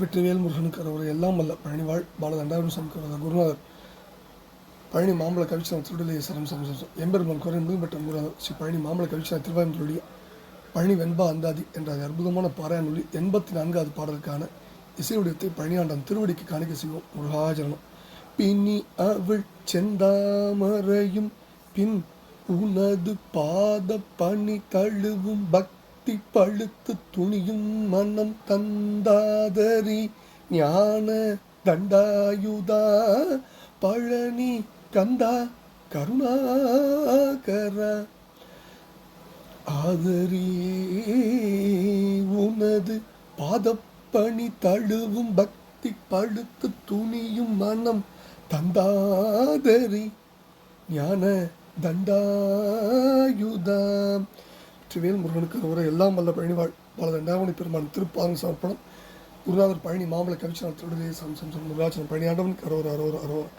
வெற்றிவேல் முருகனுக்கு அவர் எல்லாம் வல்ல பழனிவாழ் பாலதண்டாவின் சமக்கரத குருநாதர் பழனி மாம்பழ கவிச்சன திருடலைய சரம் சமசம் எம்பெருமான் குறை என்பதும் பெற்ற குருநாதர் ஸ்ரீ பழனி மாம்பழ கவிச்சன திருவாயம்புரிய பழனி வெண்பா அந்தாதி என்ற அற்புதமான பாராயணொலி 84வது பாடலுக்கான இசையுடையத்தை பழனியாண்டன் திருவடிக்கு காணிக்க செய்வோம். முருகாஜரணம். பின்னி அவள் செந்தாமரையும் பின் உனது பாத பணி தழுவும் பக்தி பழுத்து துணியும் மனம் தந்தாதரி ஞான தண்டாயுதா பழனி கந்தா கருணாகரா ஆதரி உனது பாதப்பணி தழுவும் பக்தி பழுத்து துணியும் மனம் தந்தாதரி ஞான தண்டாயுதாம். வெற்றிவேல் முருகனுக்கு ஒரு எல்லாம் வல்ல பழனிவாழ் பாலதண்டாவணி பெருமான் திருப்பாதம் சமர்ப்பணம். குருநாதர் பழனி மாம்பழ கவிச்சன திருடலே சம் முருகாச்சனம் பழனி ஆண்டவனுக்கு அரோர் அரோர் அரோர்.